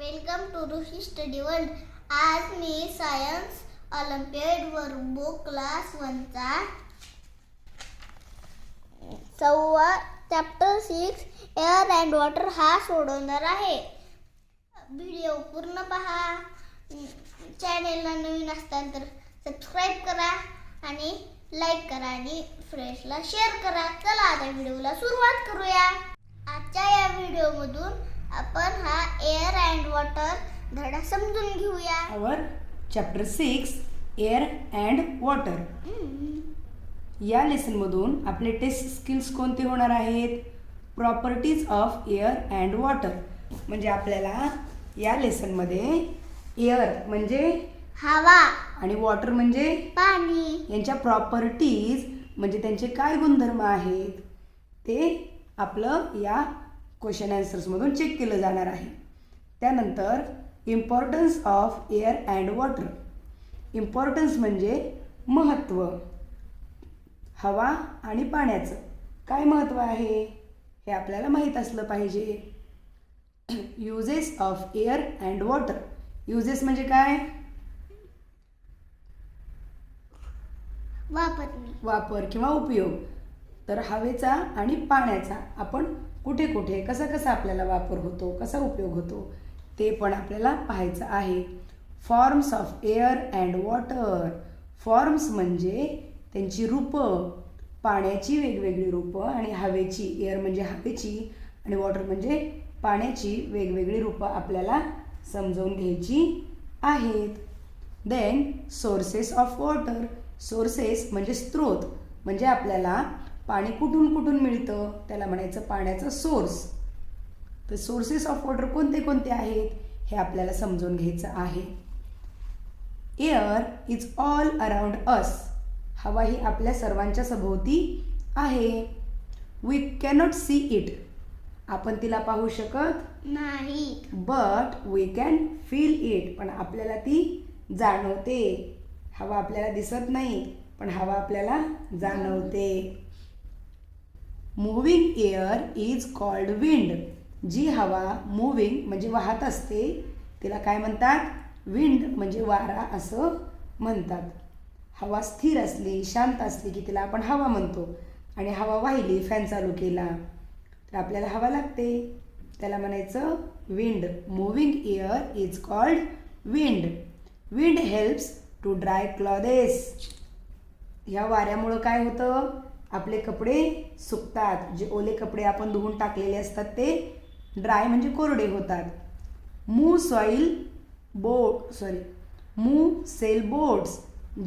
Welcome to Rishi study world. आज मी science olympiad workbook class 1चा चॅप्टर 6 एअर अँड वॉटर हा सोडवणार आहे. व्हिडिओ पूर्ण पहा. चॅनेलला नवीन असताल तर सबस्क्राईब करा आणि लाईक करा आणि फ्रेंड्सला शेअर करा. चला आता व्हिडिओला सुरुवात करूया. आजच्या या व्हिडिओमधून आपण हा एअर अँड वॉटर धडा समजून घेऊया. आवर चॅप्टर 6 एअर अँड वॉटर. या लेसन मधून आपले टेस्ट स्किल्स कोणते होणार आहेत? Properties of air and water. म्हणजे आपल्याला या लेसन मध्ये एअर म्हणजे हवा आणि वॉटर म्हणजे पाणी यांच्या प्रॉपर्टीज म्हणजे त्यांचे काय गुणधर्म आहेत ते आपलं या क्वेश्चन आन्सर्स मधून चेक केलं जाणार आहे. त्यानंतर importance of air and water. Importance म्हणजे महत्त्व. हवा आणि पाण्याचं काय महत्त्व आहे हे आपल्याला माहीत असलं पाहिजे. Uses of air and water. Uses म्हणजे काय? वापर किंवा उपयोग. तर हवेचा आणि पाण्याचा आपण कुठे कुठे कसा कसा आपल्याला वापर होतो, कसा उपयोग होतो ते पण आपल्याला पाहायचं आहे. Forms of air and water. Forms म्हणजे त्यांची रूपं. पाण्याची वेगवेगळी रूपं आणि हवेची, एअर म्हणजे हवेची आणि वॉटर म्हणजे पाण्याची वेगवेगळी रूपं आपल्याला समजावून घ्यायची आहेत. Then sources of water. Sources म्हणजे स्रोत. म्हणजे आपल्याला पाणी कुठून कुठून मिळतं त्याला म्हणायचं पाण्याचा सोर्स. तर सोर्सेस ऑफ वॉटर कोणते कोणते आहेत हे आपल्याला समजून घ्यायचं आहे. Air is all around us. हवा ही आपल्या सर्वांच्या सभोवती आहे. We cannot see it. आपण तिला पाहू शकत नाही. But we can feel it. पण आपल्याला ती जाणवते. हवा आपल्याला दिसत नाही पण हवा आपल्याला जाणवते. Moving air is called wind. जी हवा मूव्हिंग म्हणजे वाहत असते तिला काय म्हणतात? विंड म्हणजे वारा असं म्हणतात. हवा स्थिर असली, शांत असली की तिला आपण हवा म्हणतो. आणि हवा वाहिली, फॅन चालू केला तर आपल्याला हवा लागते, त्याला म्हणायचं wind. Moving air is called wind. Wind helps to dry clothes. ह्या वाऱ्यामुळं काय होतं? आपले कपडे सुकतात. जे ओले कपडे आपण धुवून टाकलेले असतात ते ड्राय म्हणजे कोरडे होतात. Move sail boats.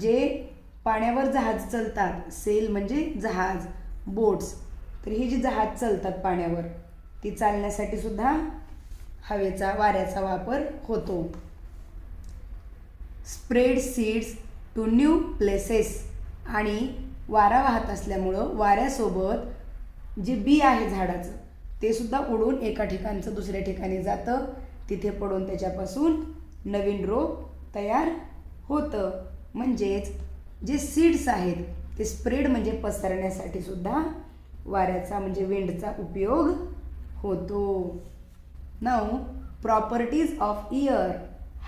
जे पाण्यावर जहाज चालतात. सेल म्हणजे जहाज, बोट्स. तर ही जी जहाज चालतात पाण्यावर ती चालण्यासाठी सुद्धा हवेचा, वाऱ्याचा वापर होतो. Spread seeds to new places. आणि वारा वाहत असल्यामुळं वाऱ्यासोबत जे बी आहे झाडाचं ते सुद्धा उडून एका ठिकाणचं दुसऱ्या ठिकाणी जातं. तिथे पडून त्याच्यापासून नवीन रोप तयार होतं. म्हणजेच जे सीड्स आहेत ते स्प्रेड म्हणजे पसरण्यासाठी सुद्धा वाऱ्याचा म्हणजे विंडचा उपयोग होतो. Now properties of air.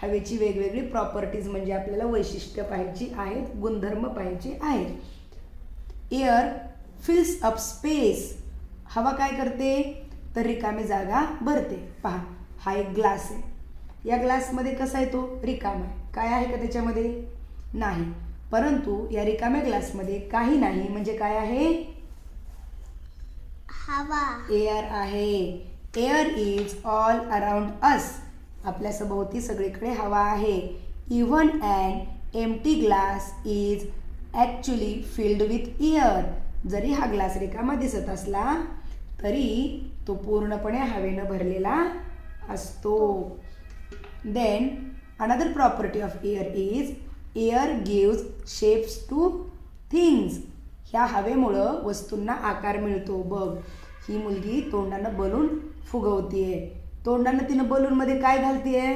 हवेची वेगवेगळी प्रॉपर्टीज म्हणजे आपल्याला वैशिष्ट्य पाहायची आहेत, गुणधर्म पाहायचे आहेत. Air fills up space. हवा काय करते तर रिकामी जागा भरते. पहा, हा एक ग्लास आहे. या ग्लासमध्ये कसा आहे तो? रिकामा आहे. काय आहे का त्याच्यामध्ये? नाही. परंतु या रिकाम्या ग्लासमध्ये काही नाही म्हणजे काय आहे? हवा, एअर आहे. Air is all around us. आपल्या सभोवती सगळीकडे हवा आहे. Even an empty glass is actually filled with air. जरी हा ग्लास रिकामा दिसत असला तरी तो पूर्णपणे हवेनं भरलेला असतो. Then another property of air is air gives shapes to things. ह्या हवेमुळं वस्तूंना आकार मिळतो. बघ, ही मुलगी तोंडानं बलून फुगवतीये. तोंडानं तिनं बलूनमध्ये काय घालतीये?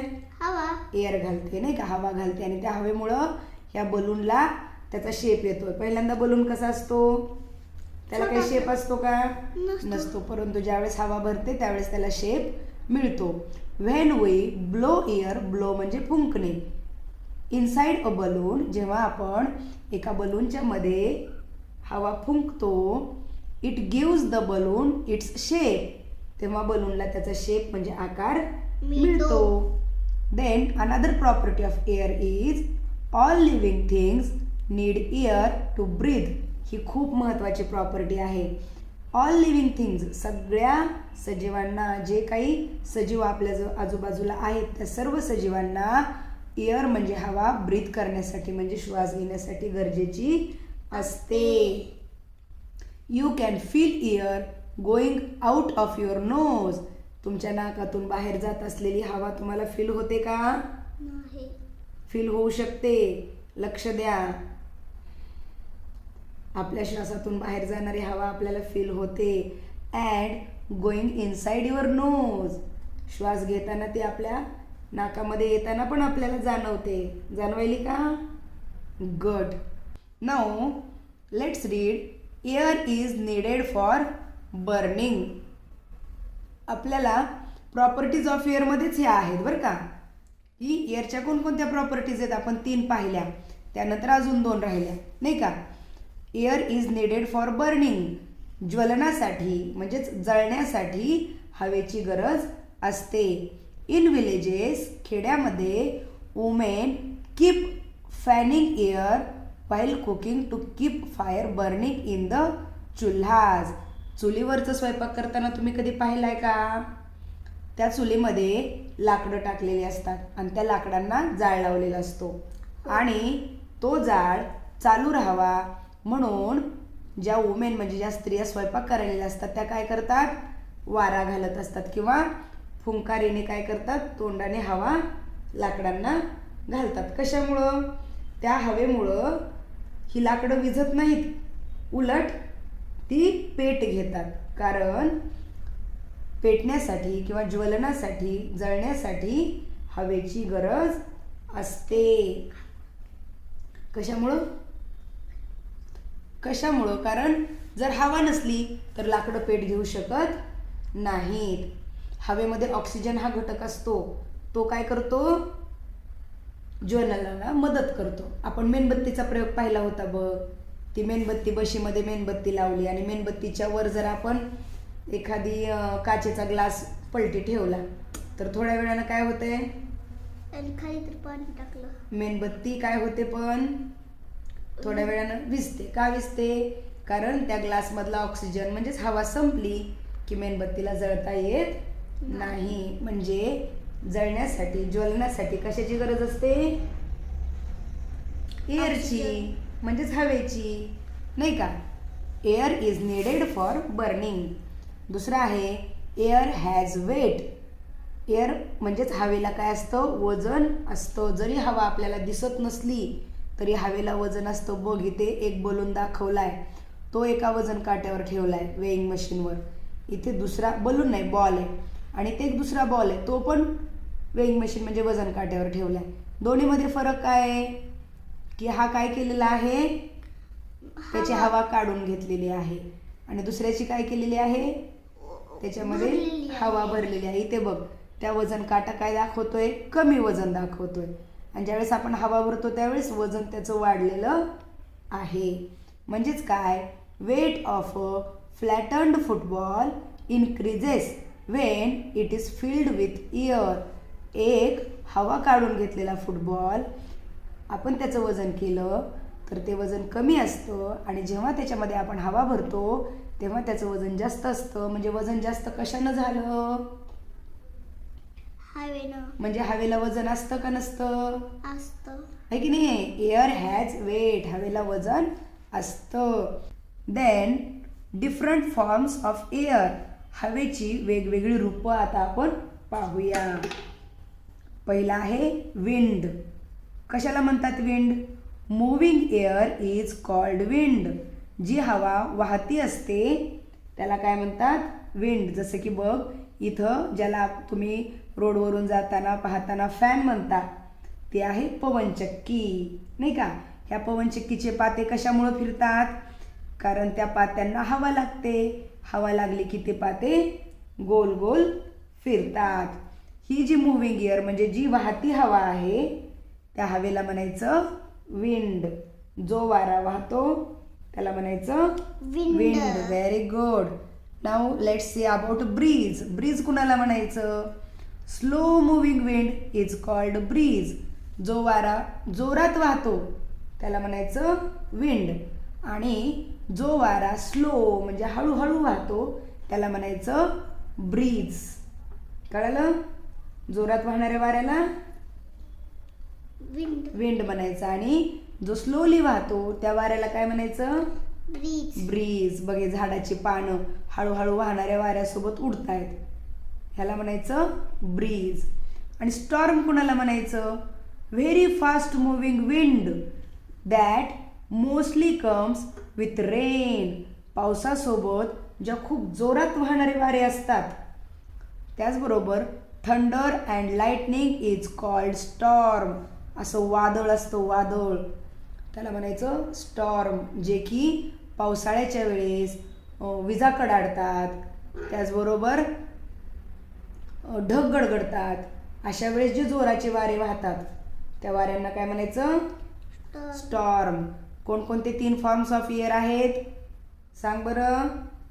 हवा, एअर घालते नाही का, हवा घालते. आणि त्या हवेमुळं ह्या बलूनला त्याचा शेप येतो. पहिल्यांदा बलून कसा असतो? त्याला काही शेप असतो का? नसतो. परंतु ज्यावेळेस हवा भरते त्यावेळेस त्याला शेप मिळतो. When we blow air, blow म्हणजे फुंकणे. इनसाइड अ बलून, जेव्हा आपण एका बलूनच्या मध्ये हवा फुंकतो, it gives the balloon its shape, तेव्हा बलूनला त्याचा शेप म्हणजे आकार मिळतो. Then another property of air is all living things need air to breathe. ही खूप महत्त्वाची प्रॉपर्टी आहे. ऑल लिव्हिंग थिंग्स, सगळ्या सजीवांना, जे काही सजीव आपल्या आजूबाजूला आहेत त्या सर्व सजीवांना एअर म्हणजे हवा ब्रीथ करण्यासाठी म्हणजे श्वास घेण्यासाठी गरजेची असते. You can feel air going out of your nose. तुमच्या नाकातून बाहेर जात असलेली हवा तुम्हाला फील होते का? नाही. फील होऊ शकते. लक्ष द्या. आपल्या श्वासातून बाहेर जाणारी हवा आपल्याला फील होते. And going inside your nose, श्वास घेताना ती आपल्या नाकामध्ये येताना पण आपल्याला जाणवते. जाणवायली का? Good. Now let's read. Air is needed for burning. आपल्याला प्रॉपर्टीज ऑफ एअरमध्येच ह्या आहेत बरं का, की एअरच्या कोणकोणत्या प्रॉपर्टीज आहेत आपण 3 पाहिल्या, त्यानंतर अजून 2 राहिल्या नाही का. Air is needed for burning, ज्वलनासाठी म्हणजेच जळण्यासाठी हवेची गरज असते. इन विलेजेस, खेड्यामध्ये women keep fanning air while cooking to keep fire burning in the chulhas. चुलीवरचं स्वयंपाक करताना तुम्ही कधी पाहिलाय का? त्या चुलीमध्ये लाकडं टाकलेली असतात आणि त्या लाकडांना जाळ लावलेला असतो आणि तो जाळ चालू राहावा म्हणून ज्या वुमेन म्हणजे ज्या स्त्रिया स्वयंपाक करायला असतात त्या काय करतात? वारा घालत असतात किंवा फुंकारीने काय करतात? तोंडाने हवा लाकडांना घालतात. कशामुळं? त्या हवेमुळं ही लाकडं विझत नाहीत, उलट ती पेट घेतात. कारण पेटण्यासाठी किंवा ज्वलनासाठी, जळण्यासाठी हवेची गरज असते. कशामुळं? कारण जर हवा नसली तर लाकडं पेट घेऊ शकत नाहीत. हवेमध्ये ऑक्सिजन हा घटक असतो, तो काय करतो? ज्वलनाला मदत करतो. आपण मेणबत्तीचा प्रयोग पाहिला होता बघ. ती मेणबत्ती, बशीमध्ये मेणबत्ती लावली आणि मेणबत्तीच्या वर जर आपण एखादी काचेचा ग्लास पलटी ठेवला तर थोड्या वेळानं काय होते? खाली तर पाणी टाकलं, मेणबत्ती काय होते? पण थोड्या वेळानं विझते. का विझते? कारण त्या ग्लासमधला ऑक्सिजन म्हणजेच हवा संपली की मेणबत्तीला जळता येत नाही. म्हणजे जळण्यासाठी, ज्वलनासाठी कशाची गरज असते? एअरची, म्हणजेच हवेची नाही का. Air is needed for burning. दुसरं आहे एअर हॅज वेट. एअर म्हणजेच हवेला काय असतं? वजन असतं. जरी हवा आपल्याला दिसत नसली तरी हवेला वजन असतं. बघ इथे एक बलून दाखवलाय, तो एका वजन काट्यावर ठेवलाय वेइंग मशीनवर. इथे दुसरा बलून नाही, बॉल आहे आणि ते एक दुसरा बॉल आहे, तो पण वेइंग मशीन म्हणजे वजन काट्यावर ठेवलाय. दोन्हीमध्ये फरक काय आहे? की हा काय केलेला आहे? त्याची हवा काढून घेतलेली आहे आणि दुसऱ्याची काय केलेली आहे? त्याच्यामध्ये हवा भरलेली आहे. इथे बघ त्या वजन काटा काय दाखवतोय? कमी वजन दाखवतोय. आणि ज्यावेळेस आपण हवा भरतो त्यावेळेस वजन त्याचं वाढलेलं आहे. म्हणजेच काय? Weight of a flattened football increases when it is filled with air. एक हवा काढून घेतलेला फुटबॉल आपण त्याचं वजन केलं तर ते वजन कमी असतं आणि जेव्हा त्याच्यामध्ये आपण हवा भरतो तेव्हा त्याचं वजन जास्त असतं. म्हणजे वजन जास्त कशानं झालं? हवेनं. म्हणजे हवेला वजन असतं का नसतं? असतं. आहे की नाही? एअर हॅज वेट, हवेला वजन असतं. Then different forms of air. हवेची वेगवेगळी रूपं आता आपण पाहूया. पहिला आहे विंड. कशाला म्हणतात wind? Moving air is called wind. जी हवा वाहती असते त्याला काय म्हणतात? विंड. जसं की बघ इथं ज्याला तुम्ही रोडवरून जाताना पाहताना फॅन म्हणता ते आहे पवनचक्की नाही का. ह्या पवनचक्कीचे पाते कशामुळे फिरतात? कारण त्या पात्यांना हवा लागते. हवा लागली की ते पाते गोल गोल फिरतात. ही जी मूव्हिंग एअर म्हणजे जी वाहती हवा आहे त्या हवेला म्हणायचं विंड. जो वारा वाहतो त्याला म्हणायचं Wind. Wind. Very good. Now let's see about breeze. Breeze कुणाला म्हणायचं? Slow moving wind is called breeze. जो वारा जोरात वाहतो त्याला म्हणायचं विंड. आणि जो वारा स्लो म्हणजे हळूहळू वाहतो त्याला म्हणायचं ब्रीज. कळलं? जोरात वाहणाऱ्या वाऱ्याला विंड. विंड म्हणायचं आणि जो स्लोली वाहतो त्या वाऱ्याला काय म्हणायचं? ब्रीज. ब्रीज. बघे झाडाची पानं हळूहळू वाहणाऱ्या वाऱ्यासोबत उडतायत ह्याला म्हणायचं ब्रीज. आणि स्टॉर्म कुणाला म्हणायचं? Very fast moving wind that mostly comes with rain. पावसासोबत ज्या खूप जोरात वाहणारे वारे असतात. त्याचबरोबर thunder and lightning is called storm. असं वादळ असतं वादळ त्याला म्हणायचं स्टॉर्म. जे की पावसाळ्याच्या वेळेस विजा कडाडतात. त्याचबरोबर ढग गडगडतात. अशा वेळेस जे जोराचे वारे वाहतात त्या वाऱ्यांना काय म्हणायचं? स्टॉर्म. कोणकोणते 3 फॉर्म्स ऑफ एअर आहेत सांग बरं?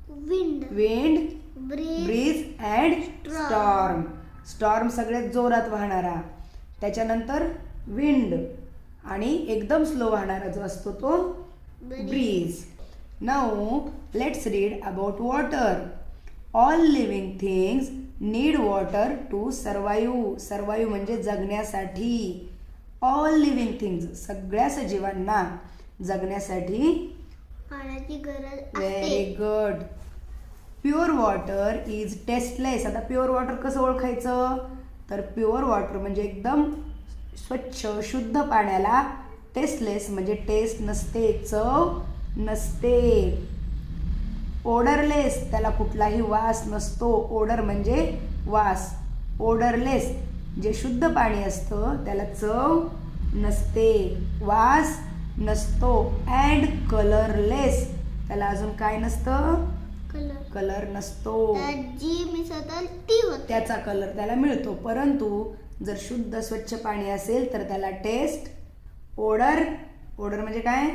Wind. Wind, breeze. Breeze and Storm. Storm. Storm सगळ्यात जोरात वाहणारा. त्याच्यानंतर विंड आणि एकदम स्लो वाहणारा जो असतो तो breeze. Now let's read about water. All living things need water to survive. Survive म्हणजे जगण्यासाठी. ऑल लिव्हिंग थिंग्स सगळ्या सजीवांना जगण्यासाठी पाण्याची गरज व्हेरी असते. Good. Pure water is tasteless. आता प्युअर वॉटर कसं ओळखायचं? तर प्युअर वॉटर म्हणजे एकदम स्वच्छ शुद्ध पाण्याला टेस्टलेस म्हणजे टेस्ट नसते, चव नसते. ओडरलेस त्याला कुठलाही वास नसतो. ओडर म्हणजे वास. ओडरलेस जे शुद्ध पाणी असतं त्याला चव नसते, वास नसतो. अँड कलरलेस त्याला अजून काय नसतं? कलर. कलर नसतो. त्यात जी मिसळतात ती होते. त्याचा कलर त्याला मिळतो. परंतु जर शुद्ध स्वच्छ पाणी असेल तर त्याला टेस्ट, ओडर. ओडर म्हणजे काय?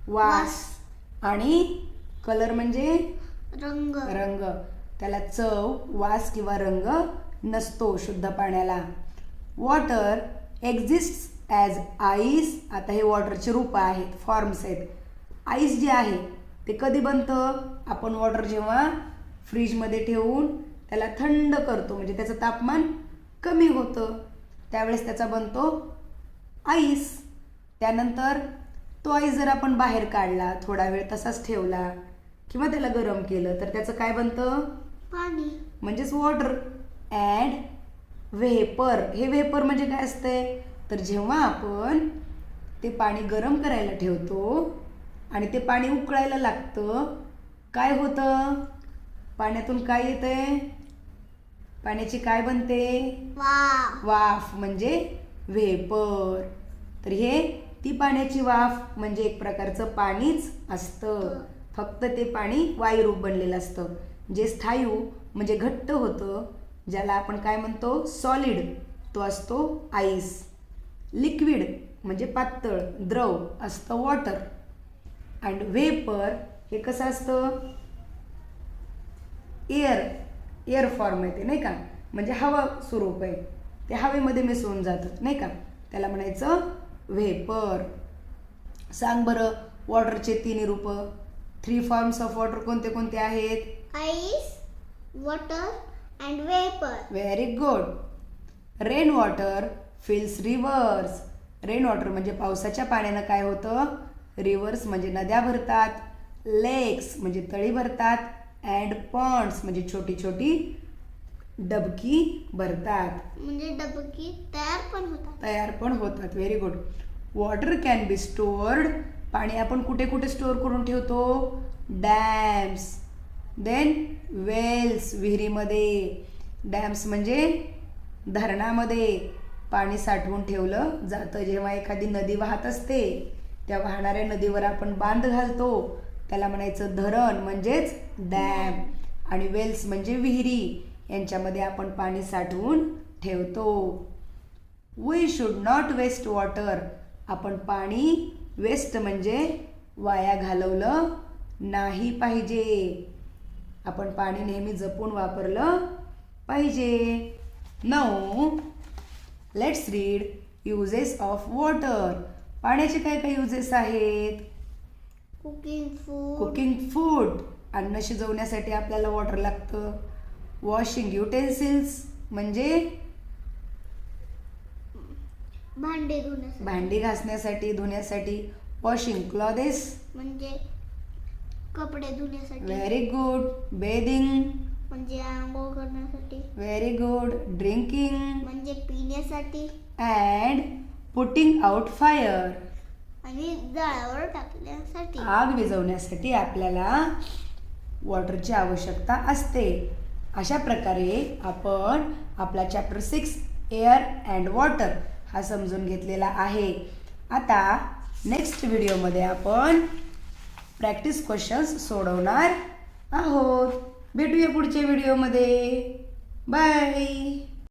वास. आणि कलर म्हणजे रंग. रंग. त्याला चव, वास किंवा रंग नसतो शुद्ध पाण्याला. Water exists as ice. आता हे वॉटरचे रूप आहेत, फॉर्म्स आहेत. आईस जे आहे ते कधी बनतं? आपण वॉटर जेव्हा फ्रीजमध्ये ठेवून त्याला थंड करतो म्हणजे त्याचं तापमान कमी होतं त्यावेळेस त्याचा बनतो आईस. त्यानंतर तो आईस जर आपण बाहेर काढला, थोडा वेळ तसाच ठेवला किंवा त्याला गरम केलं तर त्याचं काय बनतं? पाणी. म्हणजेच वॉटर. And vapour. हे व्हेपर म्हणजे काय असतंय? तर जेव्हा आपण ते पाणी गरम करायला ठेवतो आणि ते पाणी उकळायला लागतं काय होतं? पाण्यातून काय येतंय? पाण्याची काय बनते? वाफ. वाफ म्हणजे व्हेपर. तर हे ती पाण्याची वाफ म्हणजे एक प्रकारचं पाणीच असतं. फक्त ते पाणी वायुरूप बनलेलं असतं. जे स्थायू म्हणजे घट्ट होतं ज्याला आपण काय म्हणतो? सॉलिड, तो असतो आईस. लिक्विड म्हणजे पातळ द्रव असतं वॉटर. अँड व्हेपर हे कसं असतं? एअर फॉर्म आहे ते, नाही का? म्हणजे हवा स्वरूप आहे. ते हवेमध्ये मिसळून जातं, नाही का? त्याला म्हणायचं व्हेपर. सांग बरं वॉटरचे 3 रूप. 3 फॉर्म्स ऑफ वॉटर कोणते कोणते आहेत? Ice, water and vapour. Very good. Rain water fills rivers. Rain water म्हणजे पावसाच्या पाण्यानं काय होतं? रिव्हर्स म्हणजे नद्या भरतात. लेक्स म्हणजे तळी भरतात. अँड पॉन्ड्स म्हणजे छोटी छोटी डबकी भरतात. म्हणजे डबकी तयार पण होतात. Very good. Water can be stored. पाणी आपण कुठे कुठे स्टोअर करून ठेवतो? डॅम्स. देन वेल्स विहिरीमध्ये. डॅम्स म्हणजे धरणामध्ये पाणी साठवून ठेवलं जातं. जेव्हा एखादी नदी वाहत असते त्या वाहणाऱ्या नदीवर आपण बांध घालतो त्याला म्हणायचं धरण म्हणजेच डॅम. आणि वेल्स म्हणजे विहिरी, यांच्यामध्ये आपण पाणी साठवून ठेवतो. We should not waste water. आपण पाणी वेस्ट म्हणजे वाया घालवलं नाही पाहिजे. आपण पाणी नेहमी जपून वापरलं पाहिजे. Now let's read uses of water. पाण्याचे काय काय युजेस आहेत? कुकिंग फूड, अन्न शिजवण्यासाठी आपल्याला वॉटर लागतं. वॉशिंग युटेन्सिल्स म्हणजे भांडी घासण्यासाठी, धुण्यासाठी. वॉशिंग क्लॉथेस म्हणजे कपडे धुण्यासाठी. Very good. बेदिंग म्हणजे आंघोळ करण्यासाठी. Very good. ड्रिंकिंग म्हणजे पिण्यासाठी. अँड पुटिंग आउट फायर, आणि जाळावर टाकण्यासाठी. आग विझवण्यासाठी आपल्याला वॉटरची आवश्यकता असते. अशा प्रकारे आपण आपला चॅप्टर 6 एअर अँड वॉटर हा समजून घेतलेला आहे. आता नेक्स्ट व्हिडिओमध्ये आपण प्रॅक्टिस क्वेश्चन्स सोडवणार आहोत. भेटूया पुढच्या व्हिडिओमध्ये. बाय.